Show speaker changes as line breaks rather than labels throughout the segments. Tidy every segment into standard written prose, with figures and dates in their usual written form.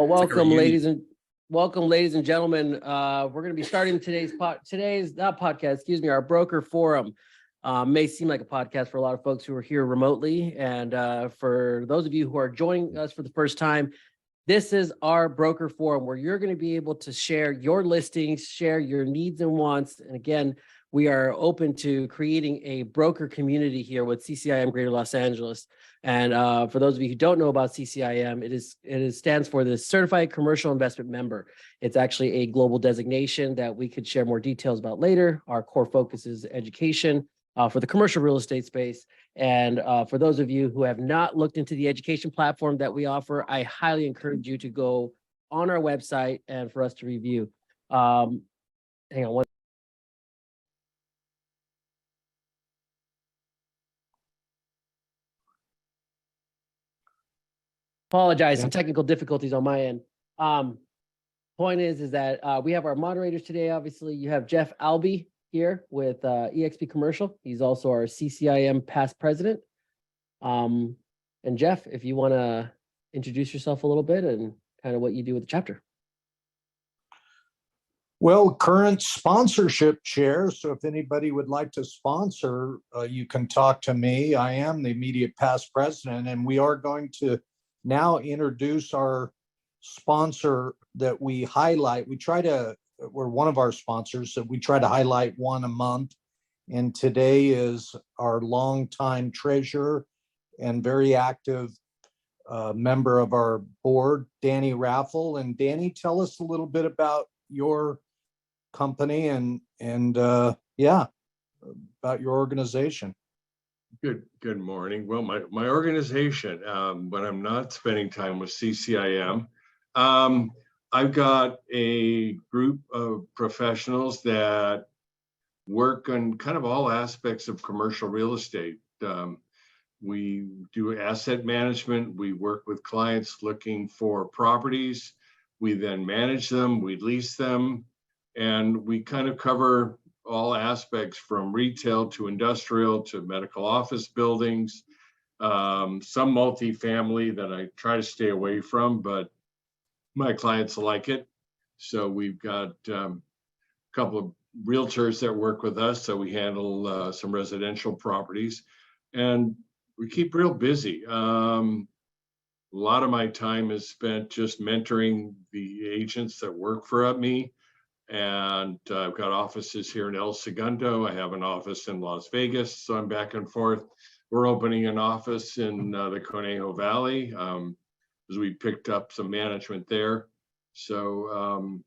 Well, welcome, ladies and gentlemen. We're going to be starting our broker forum. May seem like a podcast for a lot of folks who are here remotely, and for those of you who are joining us for the first time, this is our broker forum where you're going to be able to share your listings, share your needs and wants. And again, we are open to creating a broker community here with CCIM Greater Los Angeles. And for those of you who don't know about CCIM, it stands for the Certified Commercial Investment Member. It's actually a global designation that we could share more details about later. Our core focus is education for the commercial real estate space. And for those of you who have not looked into the education platform that we offer, I highly encourage you to go on our website and for us to review. Hang on one. Apologize, some technical difficulties on my end. Point is that we have our moderators today. Obviously, you have Jeff Albee here with eXp Commercial. He's also our CCIM past president. And Jeff, if you want to introduce yourself a little bit and kind of what you do with the chapter.
Well, current sponsorship chair. So if anybody would like to sponsor, you can talk to me. I am the immediate past president, and we are going to now introduce our sponsor that we highlight. We're one of our sponsors, so we try to highlight one a month. And today is our longtime treasurer and very active member of our board, Danny Raffel. And Danny, tell us a little bit about your company and about your organization.
Good morning. Well, my organization, when I'm not spending time with CCIM, I've got a group of professionals that work on kind of all aspects of commercial real estate. We do asset management. We work with clients looking for properties. We then manage them, we lease them, and we kind of cover all aspects from retail to industrial to medical office buildings, some multifamily that I try to stay away from, but my clients like it. So we've got a couple of realtors that work with us. So we handle some residential properties and we keep real busy. A lot of my time is spent just mentoring the agents that work for me. And I've got offices here in El Segundo. I have an office in Las Vegas, so I'm back and forth. We're opening an office in the Conejo Valley as we picked up some management there. So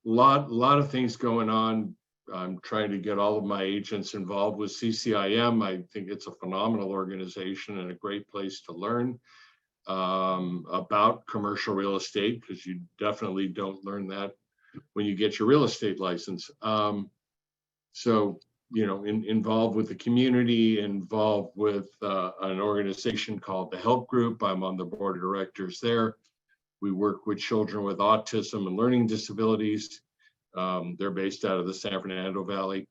lot of things going on. I'm trying to get all of my agents involved with CCIM. I think it's a phenomenal organization and a great place to learn about commercial real estate, because you definitely don't learn that when you get your real estate license. So, involved with the community, involved with an organization called the Help Group. I'm on the board of directors there. We work with children with autism and learning disabilities. They're based out of the San Fernando Valley.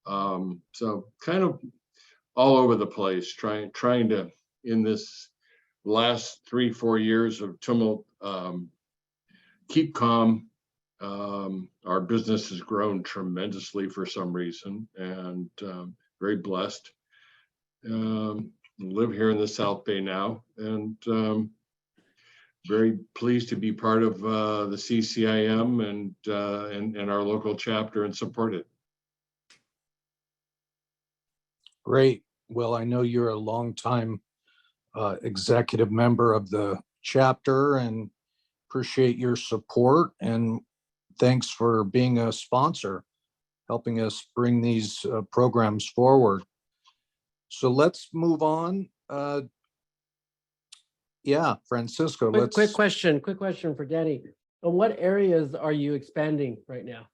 So kind of all over the place, trying to, in this last 3-4 years of tumult, keep calm. Our business has grown tremendously for some reason, and very blessed. Live here in the South Bay now, and very pleased to be part of the CCIM and our local chapter and support it.
Great. Well, I know you're a longtime executive member of the chapter and appreciate your support, and thanks for being a sponsor, helping us bring these programs forward. So let's move on. Francisco,
quick question for Danny. In what areas are you expanding right now?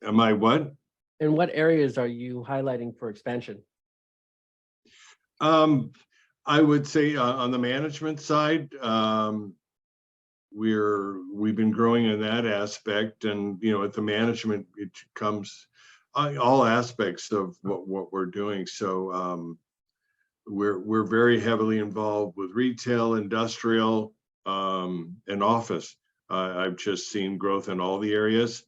Am I what?
In what areas are you highlighting for expansion?
I would say on the management side, we've been growing in that aspect, and at the management it comes all aspects of what we're doing. So we're very heavily involved with retail, industrial, and office. I've just seen growth in all the areas.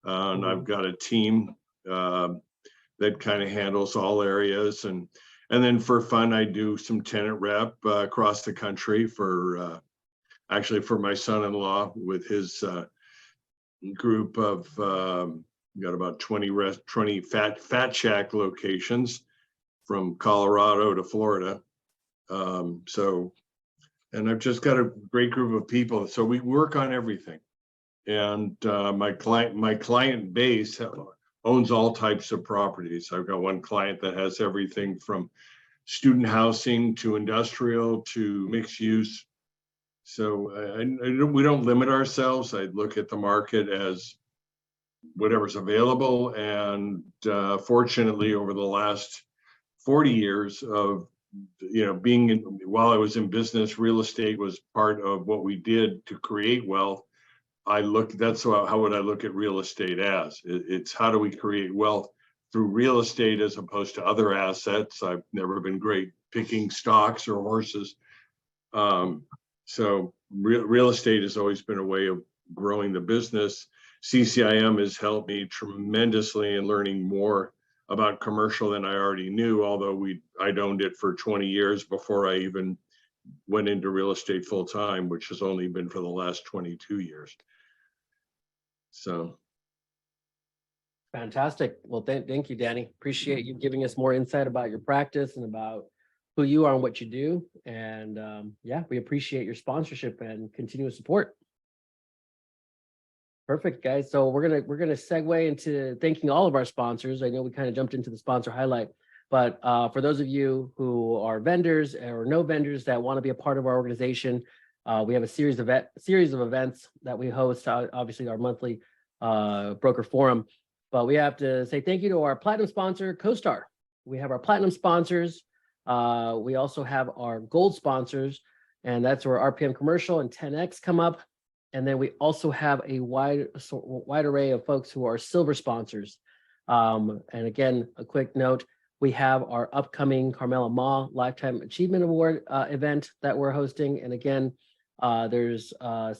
And I've got a team that kind of handles all areas. And then for fun, I do some tenant rep across the country for actually for my son-in-law with his group of got about 20 Fat Shack locations from Colorado to Florida. And I've just got a great group of people. So we work on everything. And my client base owns all types of properties. I've got one client that has everything from student housing to industrial to mixed use. So we don't limit ourselves. I look at the market as whatever's available. And fortunately, over the last 40 years of while I was in business, real estate was part of what we did to create wealth. That's how would I look at real estate as? It's how do we create wealth through real estate as opposed to other assets. I've never been great picking stocks or horses. So real estate has always been a way of growing the business. CCIM has helped me tremendously in learning more about commercial than I already knew, although I'd owned it for 20 years before I even went into real estate full time, which has only been for the last 22 years. So.
Fantastic. Well, thank you, Danny. Appreciate you giving us more insight about your practice and about who you are and what you do. And yeah, we appreciate your sponsorship and continuous support. Perfect, guys. So we're gonna segue into thanking all of our sponsors. I know we kind of jumped into the sponsor highlight, but for those of you who are vendors or no vendors that want to be a part of our organization, we have a series of events that we host. Obviously, our monthly broker forum, but we have to say thank you to our platinum sponsor, CoStar. We have our platinum sponsors. We also have our gold sponsors, and that's where RPM Commercial and 10X come up. And then we also have a wide array of folks who are silver sponsors. And again, a quick note, we have our upcoming Carmela Ma Lifetime Achievement Award event that we're hosting. And again, there's our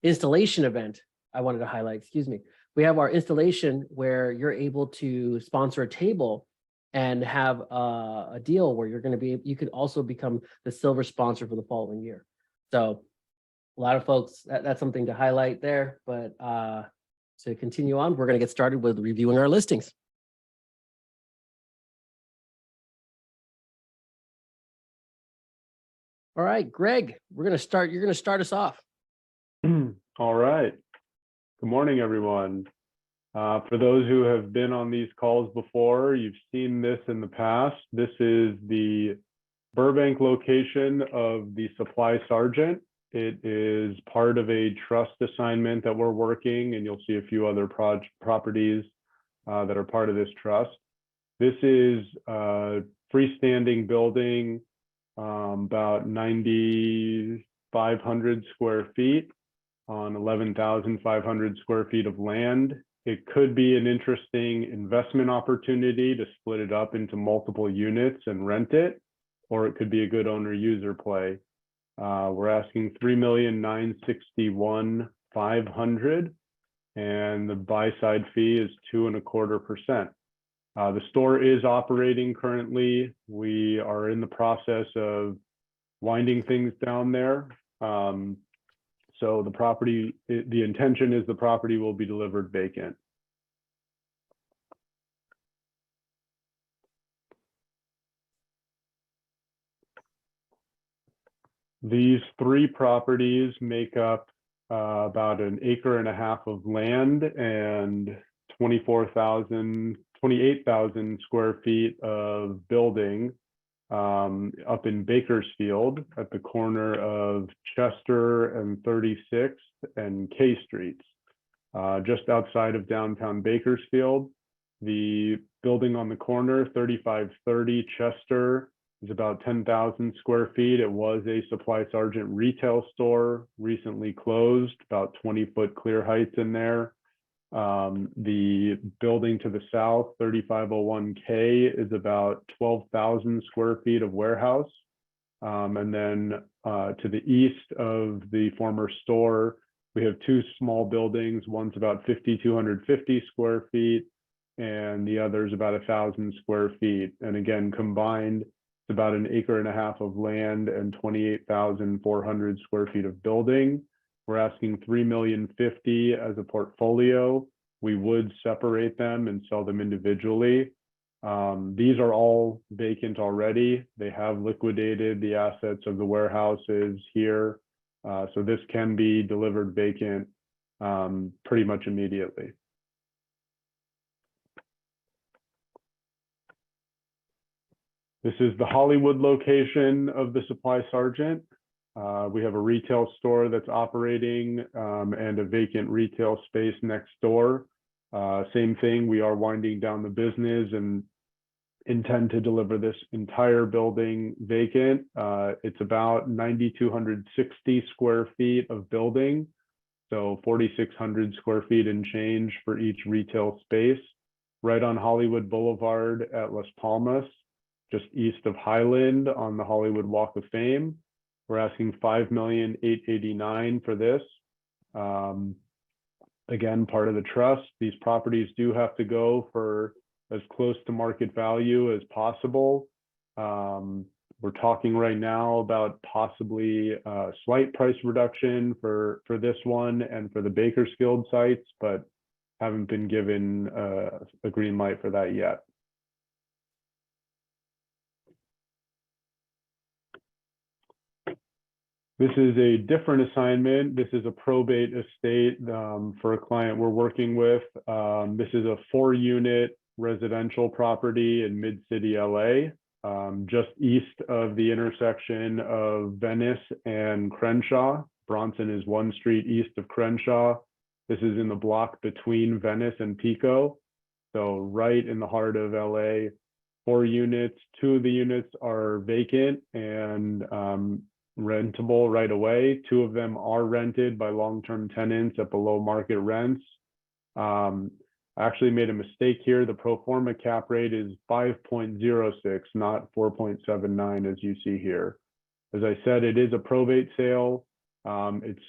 installation event I wanted to highlight, We have our installation where you're able to sponsor a table and have a deal where you could also become the silver sponsor for the following year. So a lot of folks, that's something to highlight there, but to continue on, we're going to get started with reviewing our listings. All right, Greg, you're going to start us off.
All right. Good morning, everyone. For those who have been on these calls before, you've seen this in the past. This is the Burbank location of the Supply Sergeant. It is part of a trust assignment that we're working, and you'll see a few other properties that are part of this trust. This is a freestanding building, about 9,500 square feet on 11,500 square feet of land. It could be an interesting investment opportunity to split it up into multiple units and rent it, or it could be a good owner-user play. We're asking $3,961,500, and the buy-side fee is 2.25%. The store is operating currently. We are in the process of winding things down there. So the intention is the property will be delivered vacant. These three properties make up about 1.5 acres of land and 28,000 square feet of building up in Bakersfield at the corner of Chester and 36th and K Streets, just outside of downtown Bakersfield. The building on the corner, 3530 Chester, is about 10,000 square feet. It was a Supply Sergeant retail store, recently closed, about 20-foot clear heights in there. The building to the south, 3501K, is about 12,000 square feet of warehouse. And then to the east of the former store, we have two small buildings. One's about 5,250 square feet, and the other's about 1,000 square feet. And again, combined, it's about an acre and a half of land and 28,400 square feet of building. We're asking $3,050,000 as a portfolio. We would separate them and sell them individually. These are all vacant already. They have liquidated the assets of the warehouses here. So this can be delivered vacant pretty much immediately. This is the Hollywood location of the Supply Sergeant. We have a retail store that's operating and a vacant retail space next door. Same thing, we are winding down the business and intend to deliver this entire building vacant. It's about 9,260 square feet of building, so 4,600 square feet and change for each retail space, right on Hollywood Boulevard at Las Palmas, just east of Highland on the Hollywood Walk of Fame. We're asking $5,889,000 for this. Again, part of the trust. These properties do have to go for as close to market value as possible. We're talking right now about possibly a slight price reduction for this one and for the Bakersfield sites, but haven't been given a green light for that yet. This is a different assignment. This is a probate estate for a client we're working with. This is a 4-unit residential property in Mid-City, LA, just east of the intersection of Venice and Crenshaw. Bronson is 1 street east of Crenshaw. This is in the block between Venice and Pico. So right in the heart of LA, 4 units. 2 of the units are vacant and rentable right away. 2 of them are rented by long-term tenants at below market rents. I actually made a mistake here. The pro forma cap rate is 5.06, not 4.79 as you see here. As I said, it is a probate sale. It's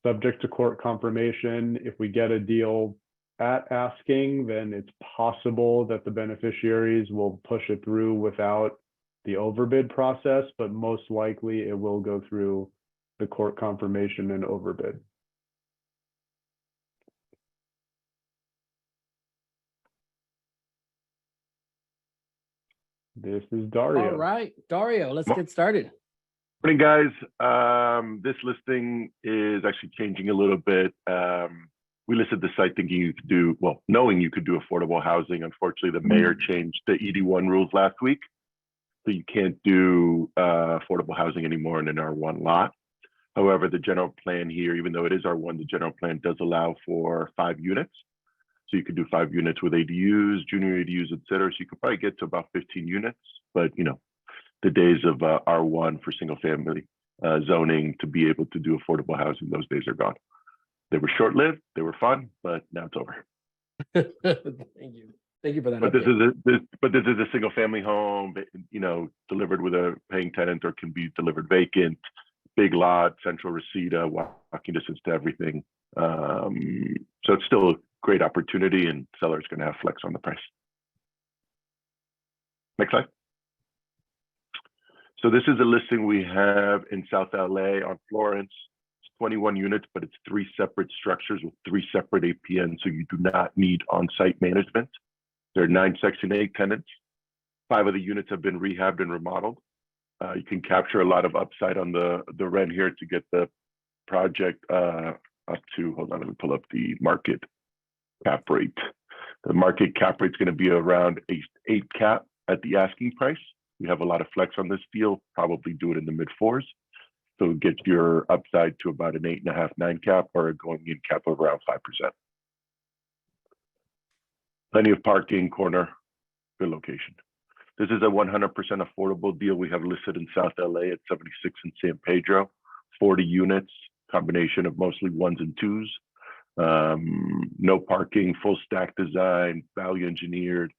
subject to court confirmation. If we get a deal at asking, then it's possible that the beneficiaries will push it through without the overbid process, but most likely it will go through the court confirmation and overbid. This is Dario.
All right, Dario, let's get started.
Morning, guys. This listing is actually changing a little bit. We listed the site thinking you could do, well, knowing you could do affordable housing. Unfortunately, the mayor changed the ED1 rules last week. So you can't do affordable housing anymore in an R1 lot. However, the general plan here, even though it is R1, the general plan does allow for 5 units. So you could do 5 units with ADUs, junior ADUs, et cetera. So you could probably get to about 15 units. But, you know, the days of R1 for single family zoning to be able to do affordable housing, those days are gone. They were short-lived, they were fun, but now it's over.
Thank you. Thank you for that.
But this is a single family home, you know, delivered with a paying tenant or can be delivered vacant, big lot, central Reseda, walking distance to everything. So it's still a great opportunity and seller's going to have flex on the price. Next slide. So this is a listing we have in South LA on Florence. It's 21 units, but it's 3 separate structures with 3 separate APNs. So you do not need on-site management. There are 9 Section 8 tenants. 5 of the units have been rehabbed and remodeled. You can capture a lot of upside on the rent here to get the project up to, hold on, let me pull up the market cap rate. The market cap rate is going to be around 8 cap at the asking price. We have a lot of flex on this deal, probably do it in the mid-4s. So get your upside to about an 8.5, 9 cap or a going in cap of around 5%. Plenty of parking, corner, good location. This is a 100% affordable deal we have listed in South LA at 76 in San Pedro, 40 units, combination of mostly 1s and 2s. No parking, full stack design, value engineered,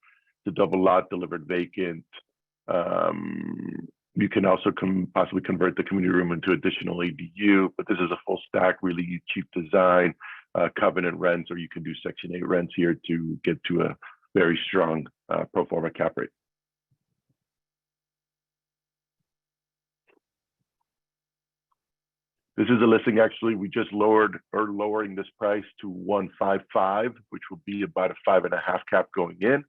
the double lot delivered vacant. You can also possibly convert the community room into additional ADU, but this is a full stack, really cheap design, covenant rents, or you can do Section 8 rents here to get to a very strong pro forma cap rate. This is a listing, actually, we just lowering this price to 155, which will be about a 5.5 cap going in.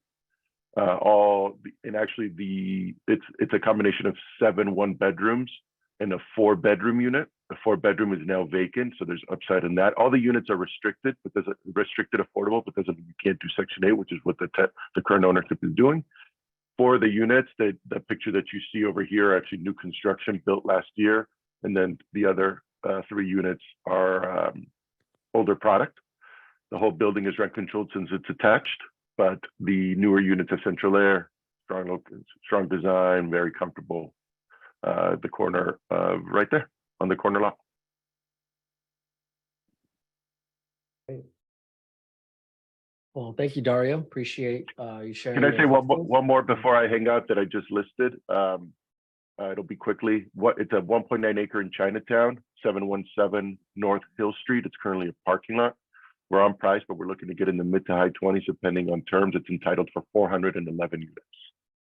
It's a combination of 7 1-bedrooms and a 4-bedroom unit. The 4-bedroom is now vacant, so there's upside in that. All the units are restricted, but there's a restricted affordable, but doesn't mean you can't do Section 8, which is what the current ownership is doing. For the units, the picture that you see over here are actually new construction built last year, and then the other 3 units are older product. The whole building is rent controlled since it's attached, but the newer units have central air, strong design, very comfortable. The corner right there on the corner lot.
Well, thank you, Dario. Appreciate you sharing.
Can I say one more before I hang out that I just listed? It'll be quickly. It's a 1.9 acre in Chinatown, 717 North Hill Street. It's currently a parking lot. We're on price, but we're looking to get in the mid to high 20s, depending on terms. It's entitled for 411 units.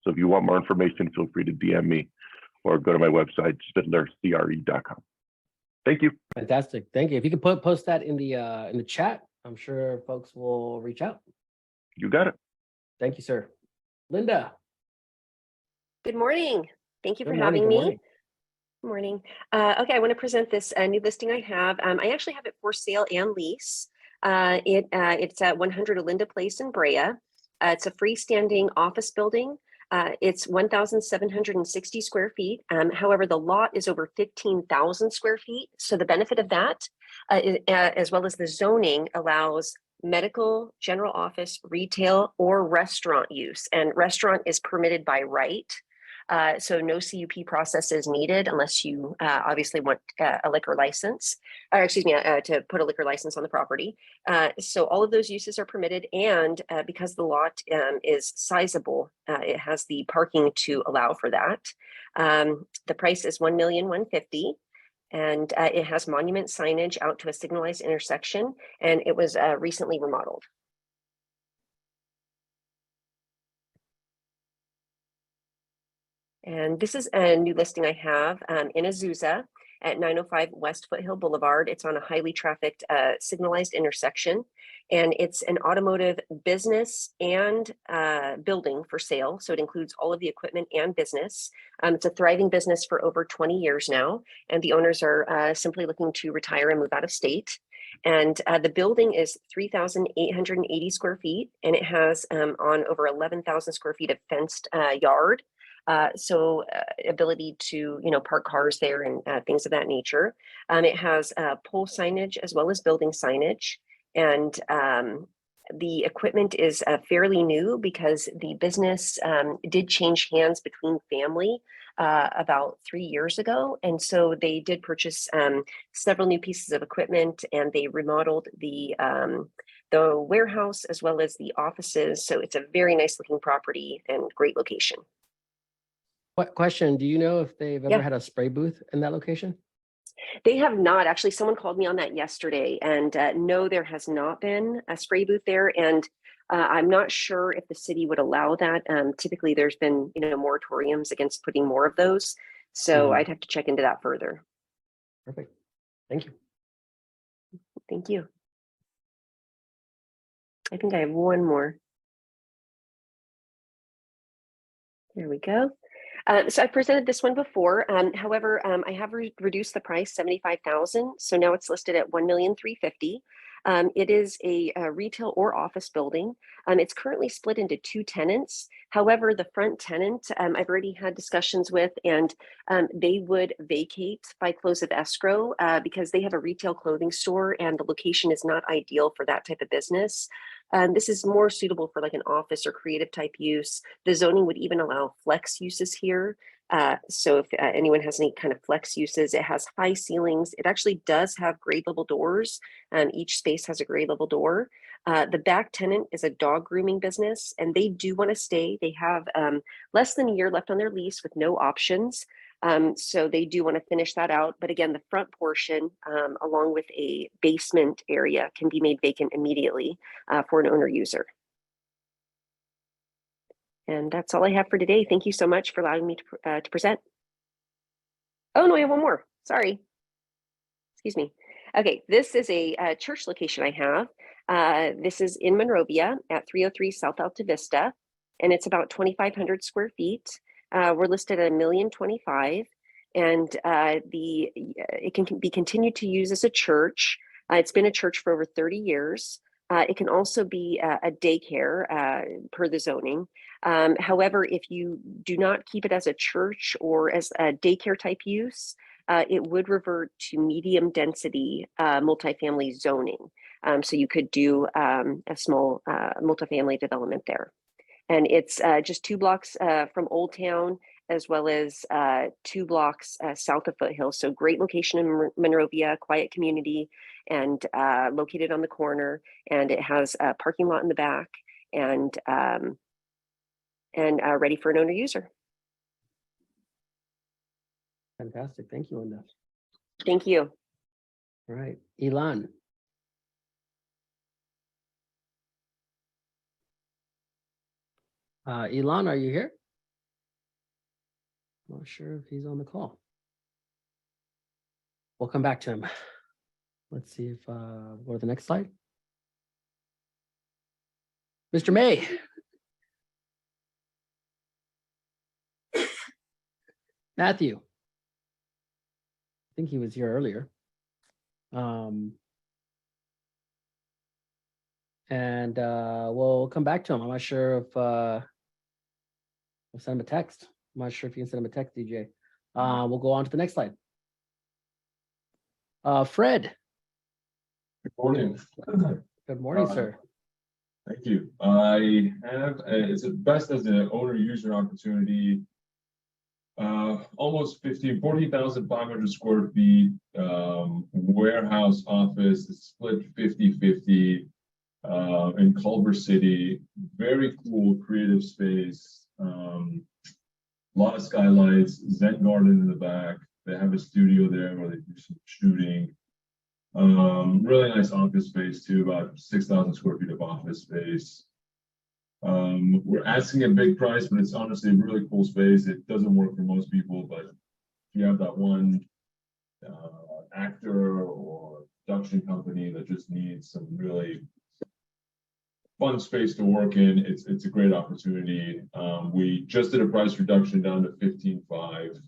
So if you want more information, feel free to DM me or go to my website, spindlercre.com. Thank you.
Fantastic. Thank you. If you could post that in the chat, I'm sure folks will reach out.
You got it.
Thank you, sir. Linda.
Good morning. Thank you for
Good morning,
having
good
me.
morning.
Good morning. Okay, I want to present this new listing I have. I actually have it for sale and lease. It's at 100 Olinda Place in Brea. It's a freestanding office building. It's 1,760 square feet. However, the lot is over 15,000 square feet. So the benefit of that, as well as the zoning, allows medical, general office, retail, or restaurant use. And restaurant is permitted by right. So no CUP process is needed unless you obviously want a liquor license, or excuse me, to put a liquor license on the property. So all of those uses are permitted, and because the lot is sizable, it has the parking to allow for that. The price is $1,150,000, and it has monument signage out to a signalized intersection, and it was recently remodeled. And this is a new listing I have in Azusa at 905 West Foothill Boulevard. It's on a highly trafficked signalized intersection, and it's an automotive business and building for sale. So it includes all of the equipment and business. It's a thriving business for over 20 years now, and the owners are simply looking to retire and move out of state. And the building is 3,880 square feet, and it has on over 11,000 square feet of fenced yard. So ability to, park cars there and things of that nature. It has pole signage as well as building signage. And the equipment is fairly new because the business did change hands between family about 3 years ago. And so they did purchase several new pieces of equipment, and they remodeled the warehouse as well as the offices. So it's a very nice looking property and great location.
What question? Do you know if they've ever
Yeah.
had a spray booth in that location?
They have not. Actually, someone called me on that yesterday, and no, there has not been a spray booth there. And I'm not sure if the city would allow that. Typically, there's been, moratoriums against putting more of those. So I'd have to check into that further.
Perfect. Thank you.
Thank you. I think I have one more. There we go. So I presented this one before. However, I have reduced the price, $75,000. So now it's listed at $1,350,000. It is a retail or office building. It's currently split into 2 tenants. However, the front tenant, I've already had discussions with, and they would vacate by close of escrow because they have a retail clothing store, and the location is not ideal for that type of business. This is more suitable for like an office or creative type use. The zoning would even allow flex uses here. So if anyone has any kind of flex uses, it has high ceilings. It actually does have grade level doors. Each space has a grade level door. The back tenant is a dog grooming business, and they do want to stay. They have less than a year left on their lease with no options. So they do want to finish that out. But again, the front portion, along with a basement area, can be made vacant immediately for an owner user. And that's all I have for today. Thank you so much for allowing me to present. Oh, no, I have one more. Sorry. Excuse me. Okay, this is a church location I have. This is in Monrovia at 303 South Alta Vista, and it's about 2,500 square feet. We're listed at $1,025,000, and it can be continued to use as a church. It's been a church for over 30 years. It can also be a daycare per the zoning. However, if you do not keep it as a church or as a daycare type use, it would revert to medium density multifamily zoning. So you could do a small multifamily development there. And it's just 2 blocks from Old Town, as well as 2 blocks south of Foothills. So great location in Monrovia, quiet community, and located on the corner. And it has a parking lot in the back, and ready for an owner user.
Fantastic. Thank you, Linda.
Thank you.
All right, Elon. Elon, are you here? Not sure if he's on the call. We'll come back to him. Let's see if we'll go to the next slide. Mr. May. Matthew. I think he was here earlier. And we'll come back to him. I'm not sure if we'll send him a text. I'm not sure if you can send him a text, DJ. We'll go on to the next slide. Fred.
Good morning.
Good morning, sir.
Thank you. I have, it's best as an owner user opportunity. Almost 14,500 square feet, warehouse office, it's split 50-50 in Culver City. Very cool, creative space. A lot of skylights, Zen garden in the back. They have a studio there where they do some shooting. Really nice office space too, about 6,000 square feet of office space. We're asking a big price, but it's honestly a really cool space. It doesn't work for most people, but if you have that one actor or production company that just needs some really fun space to work in, it's a great opportunity. We just did a price reduction down to 15.5.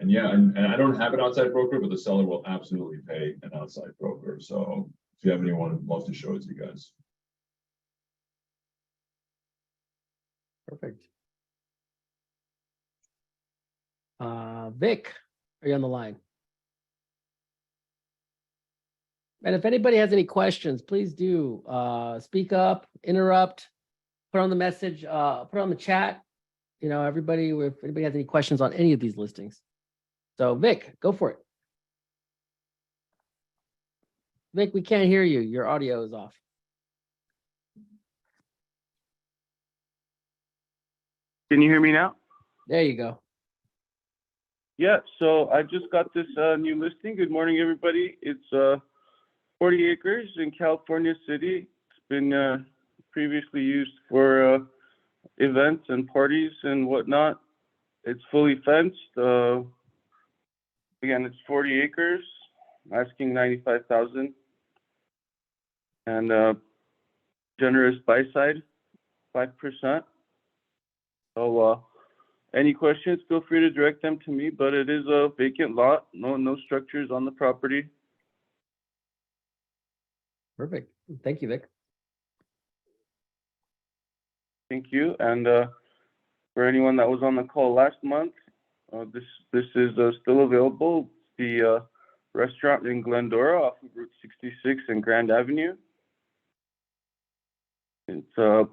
And yeah, and I don't have an outside broker, but the seller will absolutely pay an outside broker. So if you have anyone, I'd love to show it to you guys.
Perfect. Vic, are you on the line? And if anybody has any questions, please do speak up, interrupt, put on the message, put on the chat. You know, everybody, if anybody has any questions on any of these listings. So Vic, go for it. Vic, we can't hear you. Your audio is off.
Can you hear me now?
There you go.
Yeah, so I just got this new listing. Good morning, everybody. It's 40 acres in California City. It's been previously used for events and parties and whatnot. It's fully fenced. Again, it's 40 acres, asking $95,000. And generous buy side, 5%. So any questions, feel free to direct them to me, but it is a vacant lot, no structures on the property.
Perfect. Thank you, Vic.
Thank you. And for anyone that was on the call last month, this is still available. The restaurant in Glendora off of Route 66 and Grand Avenue. It's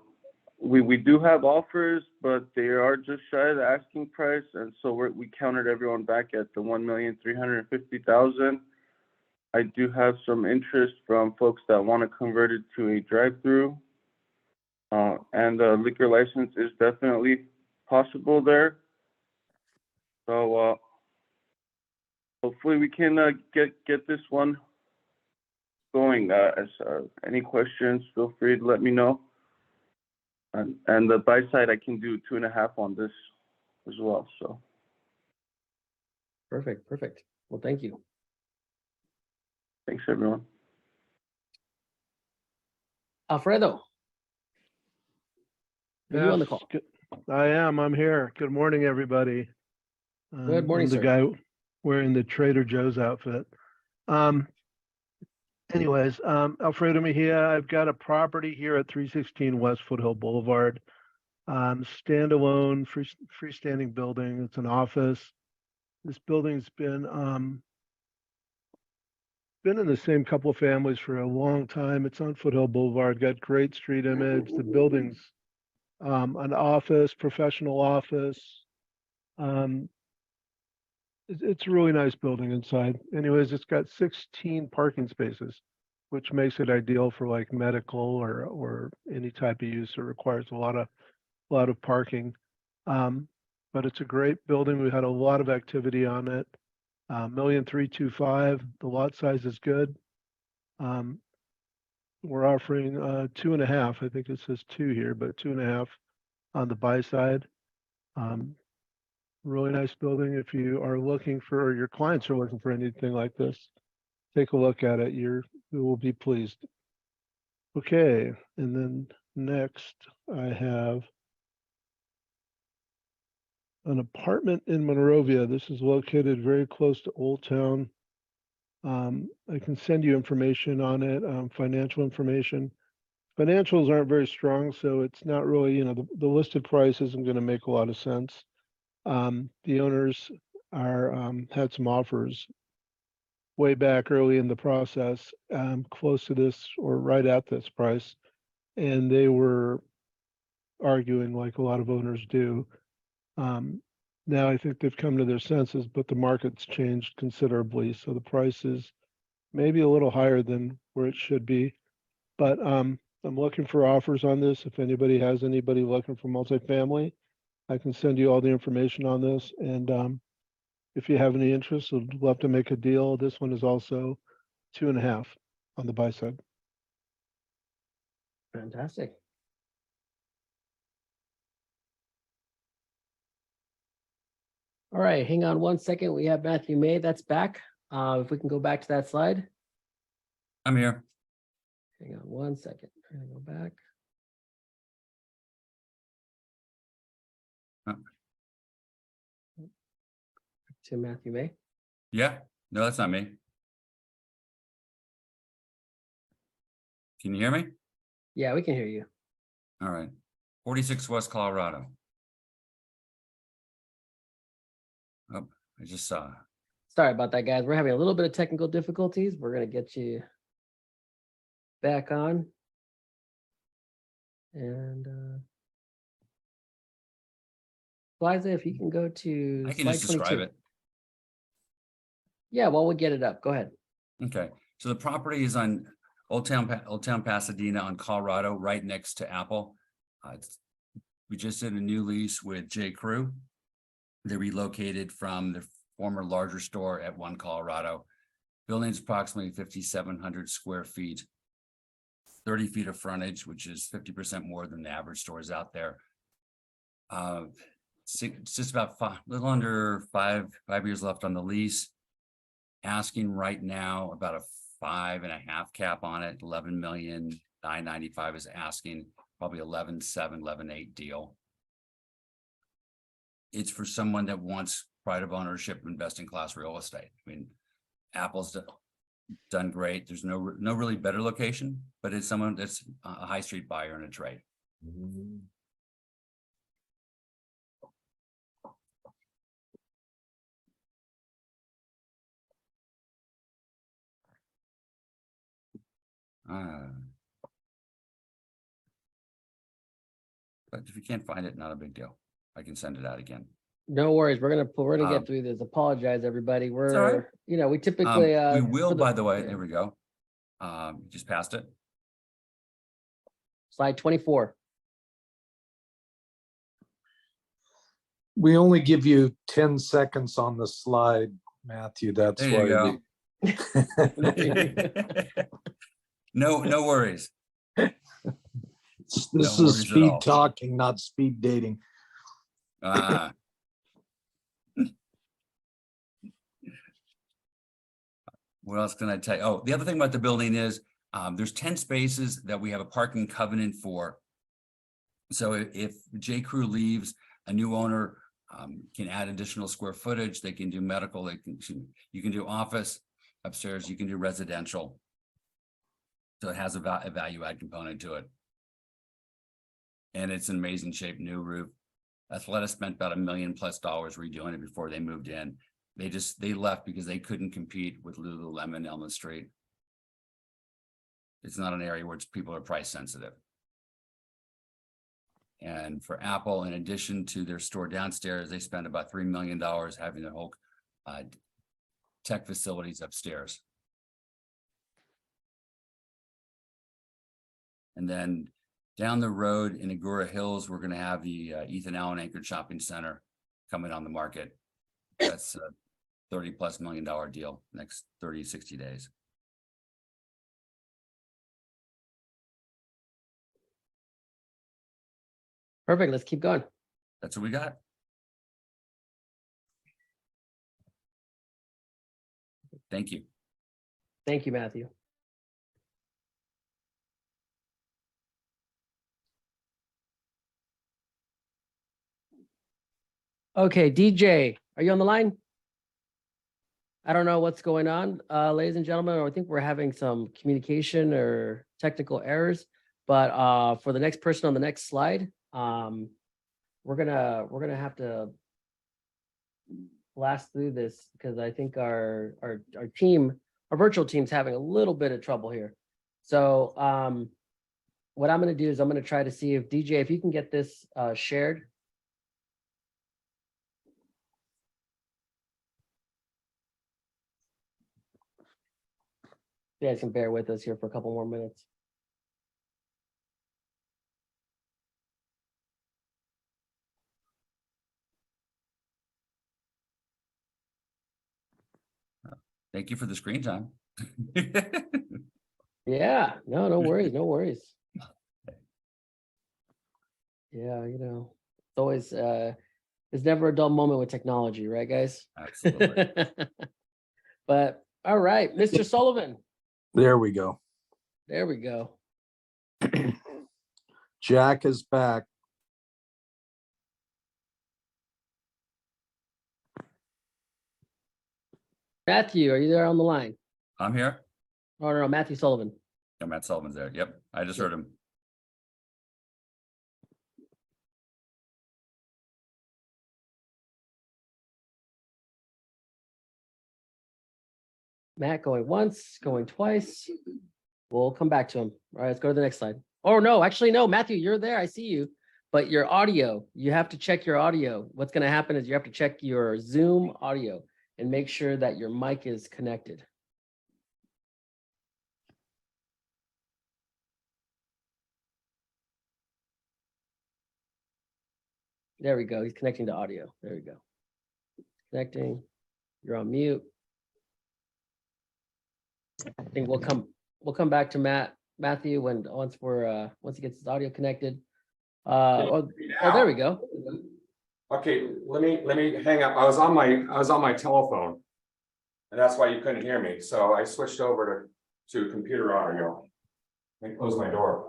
we do have offers, but they are just shy of the asking price, and so we counted everyone back at the $1,350,000. I do have some interest from folks that want to convert it to a drive-through, and a liquor license is definitely possible there. So hopefully we can get this one going. Any questions, feel free to let me know. And the buy side, I can do 2.5 on this as well. So
Perfect. Well, thank you.
thanks, everyone.
Alfredo. Are you on the
Yes,
call?
I am. I'm here. Good morning, everybody.
Good morning,
I'm the
sir.
guy wearing the Trader Joe's outfit. Alfredo Mejia, I've got a property here at 316 West Foothill Boulevard. Standalone, freestanding building. It's an office. This building's been in the same couple of families for a long time. It's on Foothill Boulevard, got great street image. The building's an office, professional office. It's a really nice building inside. Anyways, it's got 16 parking spaces, which makes it ideal for like medical or any type of use that requires a lot of parking. But it's a great building. We had a lot of activity on it. 1,325,000. The lot size is good. We're offering 2.5. I think it says 2 here, but 2.5 on the buy side. Really nice building. If you are looking for, or your clients are looking for anything like this, take a look at it. You will be pleased. Okay, and then next I have an apartment in Monrovia. This is located very close to Old Town. I can send you information on it, financial information. Financials aren't very strong, so it's not really, the listed price isn't going to make a lot of sense. The owners had some offers way back early in the process, close to this or right at this price, and they were arguing like a lot of owners do. Now I think they've come to their senses, but the market's changed considerably, so the price is maybe a little higher than where it should be. But I'm looking for offers on this. If anybody has anybody looking for multifamily, I can send you all the information on this. And if you have any interest, I'd love to make a deal. This one is also 2.5 on the buy side.
Fantastic. All right, hang on one second. We have Matthew May that's back. If we can go back to that slide.
I'm here.
Hang on one second. I'm gonna go back. To Matthew May.
Yeah, no, that's not me. Can you hear me?
Yeah, we can hear you.
All right. 46 West Colorado. Oh, I just saw.
Sorry about that, guys. We're having a little bit of technical difficulties. We're gonna get you back on. And Liza, if you can go to
I can
slide
just describe
22.
it.
Yeah, while we get it up, go ahead.
Okay, so the property is on Old Town Pasadena on Colorado, right next to Apple. We just did a new lease with J. Crew. They relocated from the former larger store at 1 Colorado. Building's approximately 5,700 square feet, 30 feet of frontage, which is 50% more than the average stores out there. It's just about a little under five years left on the lease. Asking right now about a 5.5 cap on it. 11,995,000 is asking, probably 11.7, 11.8 deal. It's for someone that wants pride of ownership and best in class real estate. I mean, Apple's done great. There's no really better location, but it's someone that's a high street buyer in a trade. But if you can't find it, not a big deal. I can send it out again.
No worries. We're gonna get through this. Apologize, everybody.
all right.
We're, we typically
We will,
for
by the way,
yeah.
there we go. Just passed it.
Slide 24.
We only give you 10 seconds on the slide, Matthew. That's
There you
why
No worries.
this
No
is
worries at
speed
all.
talking, not speed dating.
Ah. What else can I tell you? Oh, the other thing about the building is there's 10 spaces that we have a parking covenant for. So if J. Crew leaves, a new owner can add additional square footage. They can do medical. You can do office upstairs. You can do residential. So it has a value add component to it. And it's an amazing shape, new roof. Athleta spent about $1 million+ redoing it before they moved in. They left because they couldn't compete with Lululemon Elm Street. It's not an area where people are price sensitive. And for Apple, in addition to their store downstairs, they spent about $3 million having their whole tech facilities upstairs. And then down the road in Agora Hills, we're going to have the Ethan Allen anchored shopping center coming on the market. That's a $30+ million deal next 30, 60 days.
Perfect. Let's keep going.
That's what we got. Thank you.
Thank you, Matthew. Okay, DJ, are you on the line? I don't know what's going on, ladies and gentlemen. I think we're having some communication or technical errors, but for the next person on the next slide, we're gonna have to blast through this because I think our team, our virtual team's having a little bit of trouble here. So what I'm gonna do is I'm gonna try to see if DJ, if you can get this shared. You guys can bear with us here for a couple more minutes.
Thank you for the screen time.
Yeah, no worries, no worries. Yeah, you know, it's always there's never a dull moment with technology, right, guys?
Absolutely.
But all right, Mr. Sullivan.
There we go.
There we go.
Jack is back.
Matthew, are you there on the line?
I'm here.
Oh, no, Matthew Sullivan.
Yeah, Matt Sullivan's there. Yep, I just heard him.
Matt going once, going twice. We'll come back to him. All right, let's go to the next slide. Oh, no, actually, no, Matthew, you're there. I see you. But your audio, you have to check your audio. What's going to happen is you have to check your Zoom audio and make sure that your mic is connected. There we go. He's connecting to audio. There we go. Connecting. You're on mute. I think we'll come back to Matthew once he gets his audio connected. Oh, there we go.
Okay, let me hang up. I was on my telephone. And that's why you couldn't hear me. So I switched over to computer audio. Let me close my door.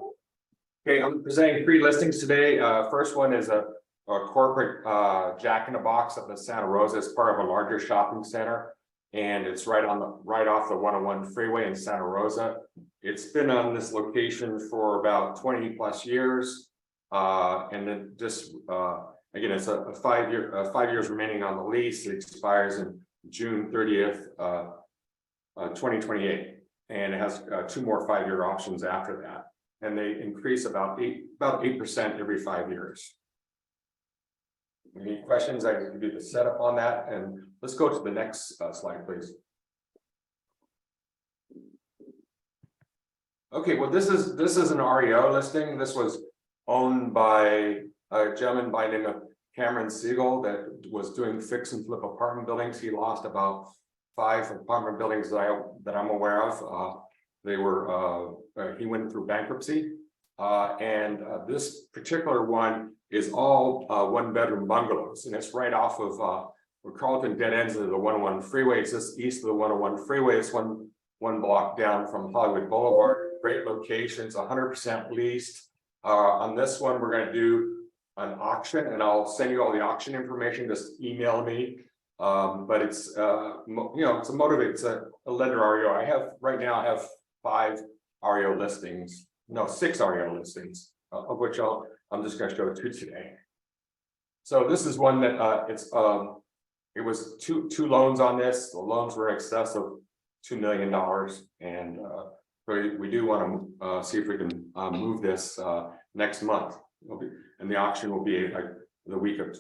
Okay, I'm presenting 3 listings today. First one is a corporate Jack in the Box up in Santa Rosa. It's part of a larger shopping center. And it's right off the 101 freeway in Santa Rosa. It's been on this location for about 20+ years. And then just again, it's a 5 years remaining on the lease. It expires in June 30th, 2028, and it has 2 more 5-year options after that, and they increase about 8% every 5 years. Any questions? I can do the setup on that, and let's go to the next slide, please. Okay, well, this is an REO listing. This was owned by a gentleman by the name of Cameron Siegel that was doing fix and flip apartment buildings. He lost about 5 apartment buildings that I'm aware of. He went through bankruptcy. This particular one is all 1-bedroom bungalows, and it's right off of where Carlton dead ends into the 101 freeway. It's just east of the 101 freeway. It's one block down from Hollywood Boulevard. Great locations, 100% leased. On this one, we're going to do an auction, and I'll send you all the auction information. Just email me. But it's it's a lender REO. Right now I have 5 REO listings. No, 6 REO listings, of which I'm just going to show 2 today. So this is one that it was two loans on this. The loans were in excess of $2 million, and we do want to see if we can move this next month. And the auction will be the week of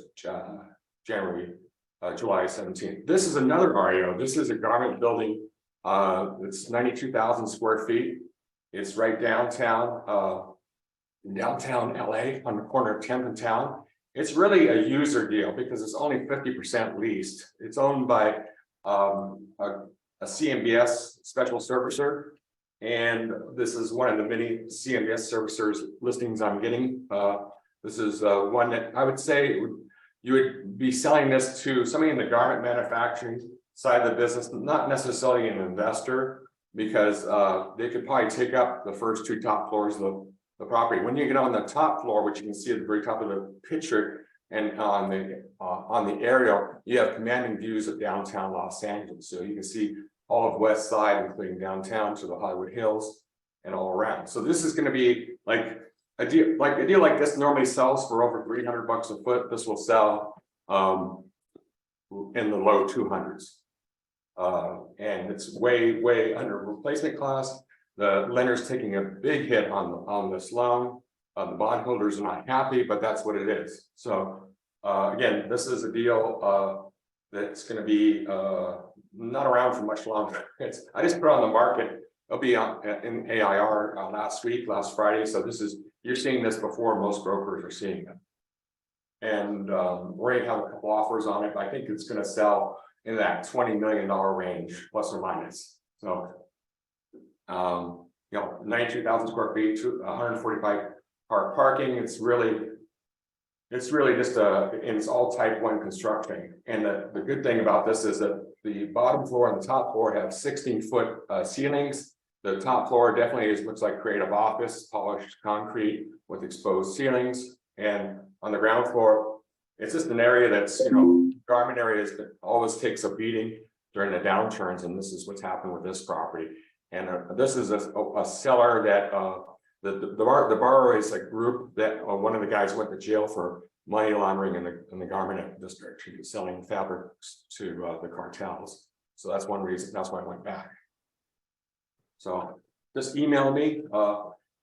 July 17th. This is another REO. This is a garment building. It's 92,000 square feet. It's right downtown LA on the corner of 10th and Town. It's really a user deal because it's only 50% leased. It's owned by a CMBS special servicer. And this is one of the many CMBS servicers listings I'm getting. This is one that I would say you would be selling this to somebody in the garment manufacturing side of the business, not necessarily an investor, because they could probably take up the first 2 top floors of the property. When you get on the top floor, which you can see at the very top of the picture, and on the aerial, you have commanding views of downtown Los Angeles. So you can see all of West Side, including downtown to the Hollywood Hills and all around. So this is going to be like a deal like this normally sells for over $300 a foot. This will sell in the low 200s. And it's way under replacement cost. The lender's taking a big hit on this loan. The bondholders are not happy, but that's what it is. So again, this is a deal that's going to be not around for much longer. I just put it on the market. It'll be in AIR last Friday. So you're seeing this before most brokers are seeing it. And we're going to have a couple offers on it. But I think it's going to sell in that $20 million range, plus or minus. So 92,000 square feet, 145 car parking. It's really just and it's all type 1 construction. And the good thing about this is that the bottom floor and the top floor have 16-foot ceilings. The top floor definitely looks like creative office, polished concrete with exposed ceilings. And on the ground floor, it's just an area that's, garment areas that always takes a beating during the downturns. And this is what's happened with this property. And this is a seller that the borrower is a group that one of the guys went to jail for money laundering in the garment district. He was selling fabrics to the cartels. So that's one reason. That's why I went back. So just email me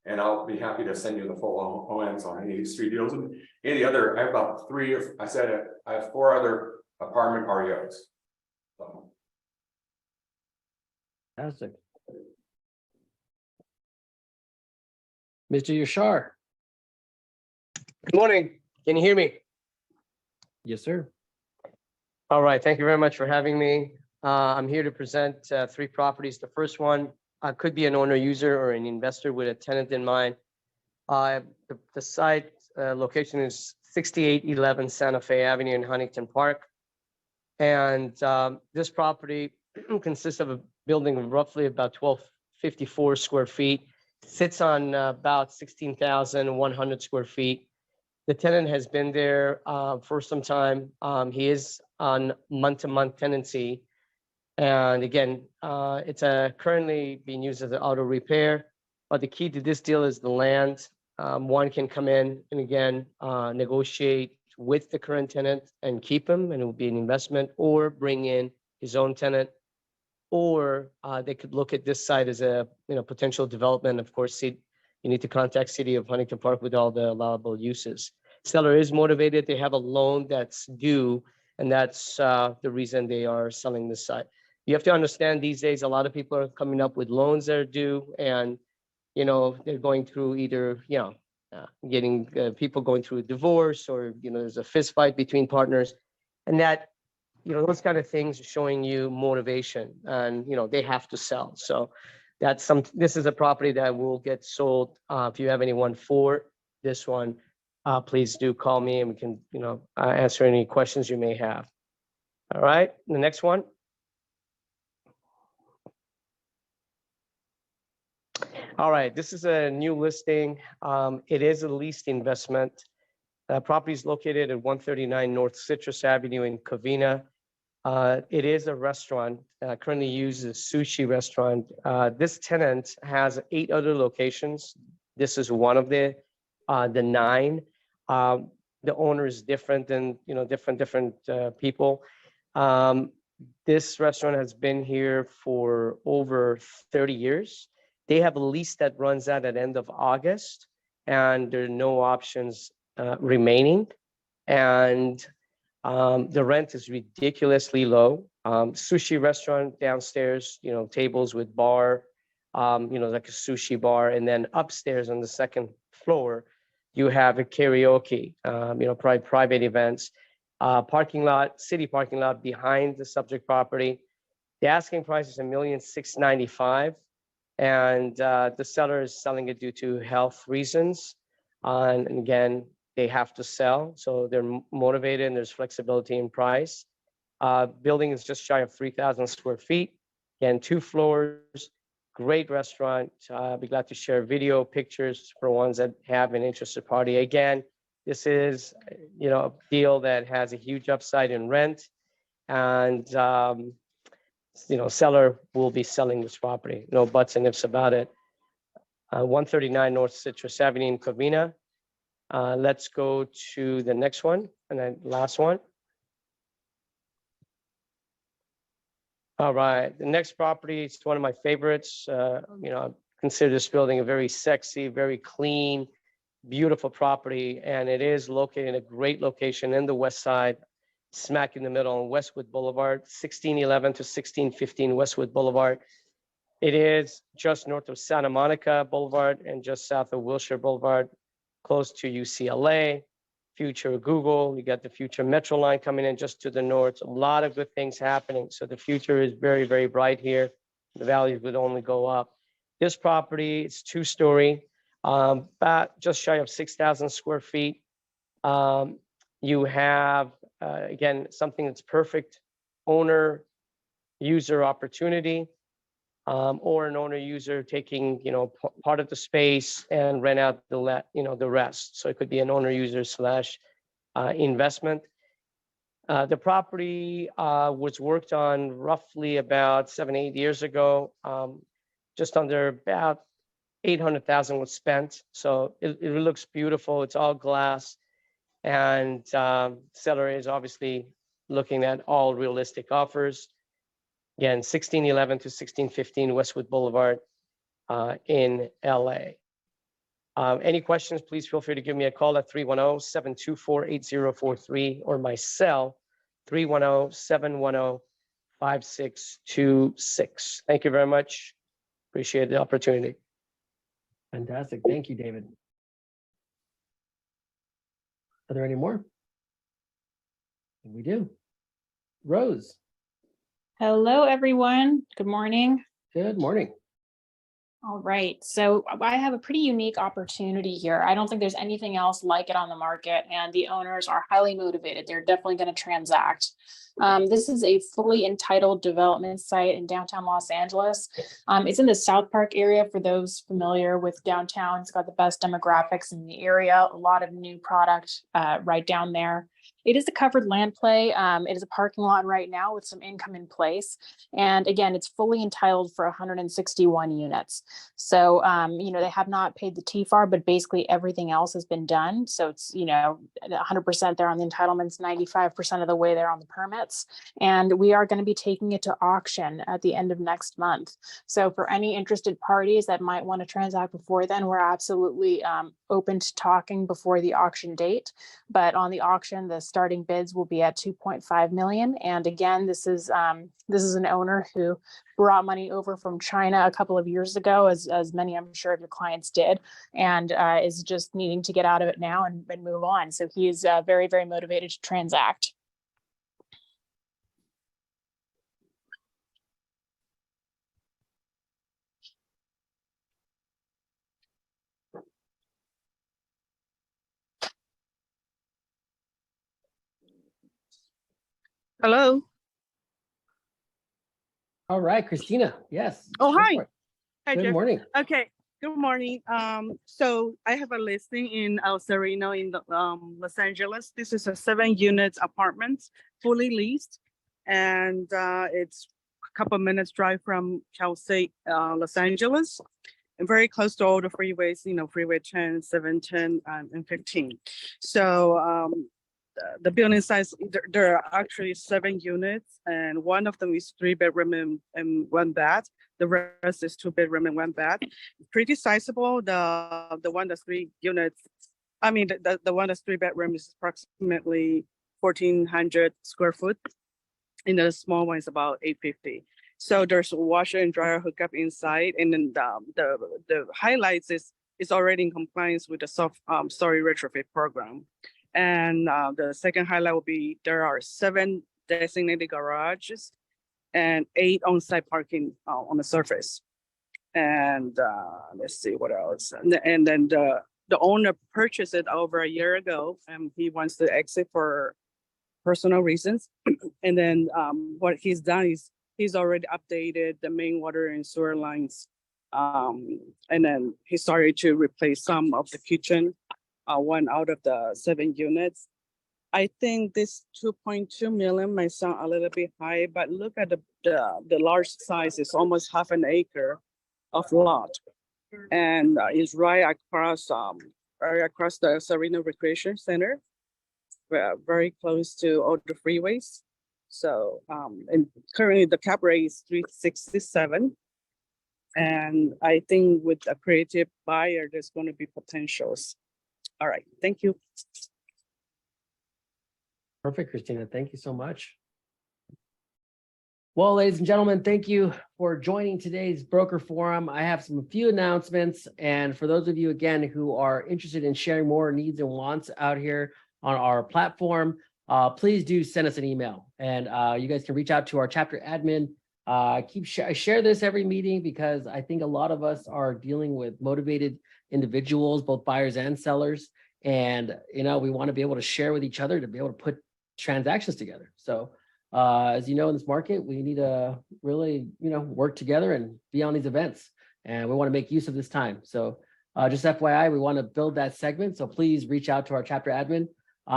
and I'll be happy to send you the full ONs on any of these 3 deals. And any other, I have about 3, I have 4 other apartment REOs. So.
Fantastic. Mr. Yashar.
Good morning. Can you hear me?
Yes, sir.
All right. Thank you very much for having me. I'm here to present 3 properties. The first one could be an owner user or an investor with a tenant in mind. The site location is 6811 Santa Fe Avenue in Huntington Park. And this property consists of a building of roughly about 1,254 square feet. Sits on about 16,100 square feet. The tenant has been there for some time. He is on month-to-month tenancy. And again, it's currently being used as an auto repair. But the key to this deal is the land. One can come in and again, negotiate with the current tenant and keep him, and it will be an investment, or bring in his own tenant. Or they could look at this site as a potential development. Of course, you need to contact City of Huntington Park with all the allowable uses. Seller is motivated. They have a loan that's due, and that's the reason they are selling this site. You have to understand these days, a lot of people are coming up with loans that are due, and they're going through either getting people going through a divorce, or, there's a fist fight between partners, and that, those kind of things are showing you motivation, and, they have to sell. So this is a property that will get sold. If you have anyone for this one, please do call me and we can, answer any questions you may have. All right, the next one. All right, this is a new listing. It is a leased investment. Property is located at 139 North Citrus Avenue in Covina. It is a restaurant, currently used as a sushi restaurant. This tenant has 8 other locations. This is one of the 9. The owner is different than, different people. This restaurant has been here for over 30 years. They have a lease that runs out at end of August, and there are no options remaining. And the rent is ridiculously low. Sushi restaurant downstairs, tables with bar, like a sushi bar. And then upstairs on the second floor, you have a karaoke, private events, parking lot, city parking lot behind the subject property. The asking price is $1,695,000. And the seller is selling it due to health reasons. And again, they have to sell, so they're motivated, and there's flexibility in price. Building is just shy of 3,000 square feet. Again, 2 floors, great restaurant. Be glad to share video pictures for ones that have an interested party. Again, this is, a deal that has a huge upside in rent, and seller will be selling this property. No buts and ifs about it. 139 North Citrus Avenue in Covina. Let's go to the next one, and then last one. All right, the next property is one of my favorites. I consider this building a very sexy, very clean, beautiful property, and it is located in a great location in the west side, smack in the middle on Westwood Boulevard, 1611 to 1615 Westwood Boulevard. It is just north of Santa Monica Boulevard and just south of Wilshire Boulevard, close to UCLA, future Google. You got the future Metro line coming in just to the north. A lot of good things happening. So the future is very, very bright here. The values would only go up. This property, it's 2-story, about just shy of 6,000 square feet. You have, again, something that's perfect owner user opportunity, or an owner user taking, part of the space and rent out the rest. So it could be an owner user / investment. The property was worked on roughly about 7-8 years ago. Just under about $800,000 was spent. So it looks beautiful. It's all glass. And seller is obviously looking at all realistic offers. Again, 1611 to 1615 Westwood Boulevard in LA. Any questions, please feel free to give me a call at 310-724-8043 or my cell, 310-710-5626. Thank you very much. Appreciate the opportunity.
Fantastic. Thank you, David. Are there any more? We do. Rose.
Hello, everyone. Good morning.
Good morning.
All right. So I have a pretty unique opportunity here. I don't think there's anything else like it on the market, and the owners are highly motivated. They're definitely going to transact. This is a fully entitled development site in downtown Los Angeles. It's in the South Park area. For those familiar with downtown, it's got the best demographics in the area, a lot of new product right down there. It is a covered land play. It is a parking lot right now with some income in place. And again, it's fully entitled for 161 units. So, they have not paid the TFAR, but basically everything else has been done. So it's, 100% there on the entitlements, 95% of the way there on the permits. units. And we are going to be taking it to auction at the end of next month. So for any interested parties that might want to transact before then, we're absolutely open to talking before the auction date. But on the auction, the starting bids will be at 2.5 million. And again, this is an owner who brought money over from China a couple of years ago, as many I'm sure of your clients did, and is just needing to get out of it now and move on. So he is very, very motivated to transact.
Hello.
All right, Christina. Yes.
Oh,
go
hi.
for it.
Hi,
Good
Jeff.
morning.
Okay. Good morning. So I have a listing in El Sereno in the, Los Angeles. This is a 7-unit apartment, fully leased, and it's a couple of minutes drive from Chelsea, Los Angeles, and very close to all the freeways. Freeway 10, 710, and 15. So the building size, there are actually 7 units, and one of them is 3-bedroom and 1 bath. The rest is 2-bedroom and 1 bath. Pretty sizable. The one that's 3 units, I mean, the one that's 3-bedroom is approximately 1,400 square foot. And the small one is about 850. So there's a washer and dryer hookup inside, and then the highlights is already in compliance with the soft story retrofit program. And the second highlight will be there are 7 designated garages and 8 on-site parking on the surface. And let's see what else. And then the owner purchased it over a year ago, and he wants to exit for personal reasons. And then what he's done is he's already updated the main water and sewer lines. And then he started to replace some of the kitchen. One out of the 7 units. I think this 2.2 million might sound a little bit high, but look at the large size. It's almost half an acre of lot, and it's right across the Sereno Recreation Center, very close to all the freeways. So and currently the cap rate is 367. And I think with a creative buyer, there's going to be potentials. All right, thank you.
Perfect, Christina. Thank you so much. Well, ladies and gentlemen, thank you for joining today's broker forum. I have a few announcements. And for those of you, again, who are interested in sharing more needs and wants out here on our platform, please do send us an email. And you guys can reach out to our chapter admin. I share this every meeting because I think a lot of us are dealing with motivated individuals, both buyers and sellers. And, we want to be able to share with each other to be able to put transactions together. So as you know, in this market, we need to really, work together and be on these events. And we want to make use of this time. So just FYI, we want to build that segment. So please reach out to our chapter admin.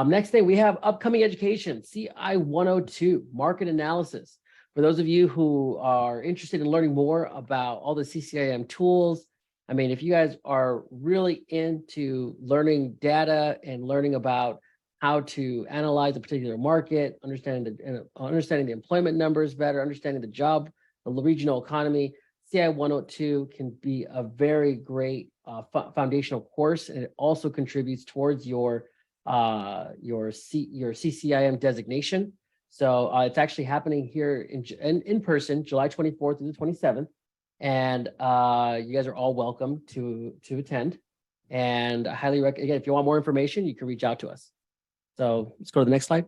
Next thing, we have upcoming education, CI 102, market analysis. For those of you who are interested in learning more about all the CCIM tools, I mean, if you guys are really into learning data and learning about how to analyze a particular market, understanding the employment numbers better, understanding the regional economy, CI 102 can be a very great foundational course, and it also contributes towards your CCIM designation. So it's actually happening here in person, July 24th through the 27th. And you guys are all welcome to attend. And I highly recommend, again, if you want more information, you can reach out to us. So let's go to the next slide.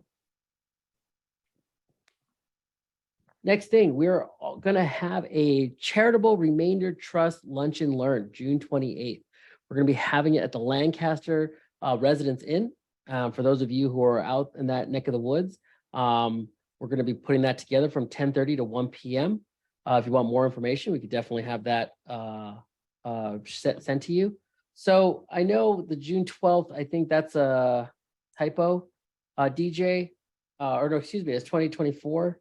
Next thing, we're going to have a charitable remainder trust lunch and learn June 28th. We're going to be having it at the Lancaster Residence Inn. For those of you who are out in that neck of the woods, we're going to be putting that together from 10:30 to 1 p.m. If you want more information, we could definitely have that sent to you. So I know the June 12th, I think that's a typo, DJ, or no, excuse me, it's 2024.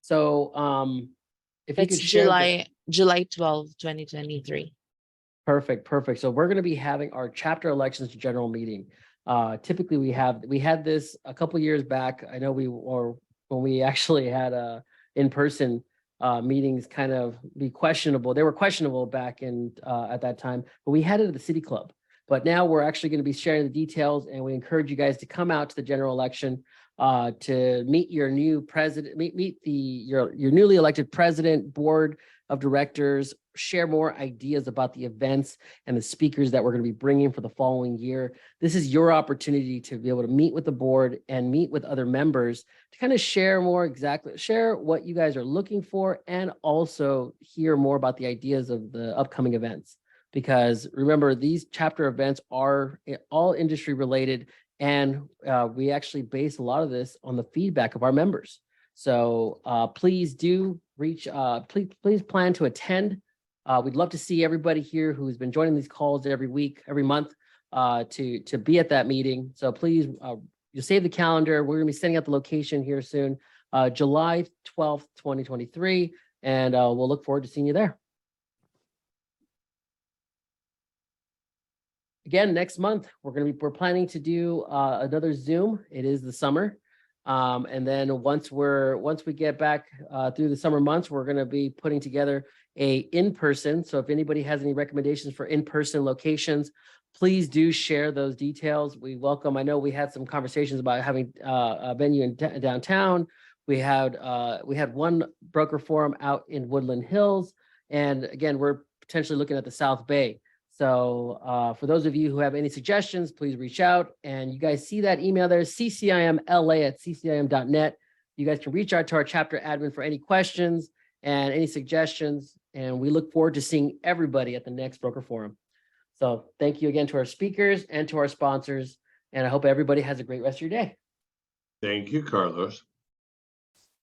So if you could share
July 12, 2023.
Perfect. So we're going to be having our chapter elections general meeting. Typically we had this a couple years back. I know we were when we actually had in-person meetings kind of be questionable. They were questionable back in at that time, but we had it at the city club. But now we're actually going to be sharing the details, and we encourage you guys to come out to the general election to meet your new president, meet your newly elected president, board of directors, share more ideas about the events and the speakers that we're going to be bringing for the following year. This is your opportunity to be able to meet with the board and meet with other members to kind of share what you guys are looking for, and also hear more about the ideas of the upcoming events. Because remember, these chapter events are all industry related, and we actually base a lot of this on the feedback of our members. So please do reach, please plan to attend. We'd love to see everybody here who's been joining these calls every week, every month to be at that meeting. So please, you save the calendar. We're gonna be sending out the location here soon, July 12th, 2023. And we'll look forward to seeing you there. Again, next month, we're planning to do another Zoom. It is the summer. And then once we get back through the summer months, we're going to be putting together a in-person. So if anybody has any recommendations for in-person locations, please do share those details. We welcome. I know we had some conversations about having a venue in downtown. We had one broker forum out in Woodland Hills, and again, we're potentially looking at the South Bay. So for those of you who have any suggestions, please reach out. And you guys see that email there, ccimla@ccim.net. You guys can reach out to our chapter admin for any questions and any suggestions. And we look forward to seeing everybody at the next broker forum. So thank you again to our speakers and to our sponsors. And I hope everybody has a great rest of your day.
Thank you, Carlos.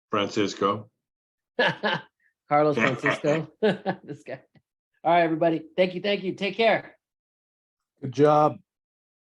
Francisco.
Carlos Francisco, this guy. All right, everybody. Thank you. Take care.
Good job.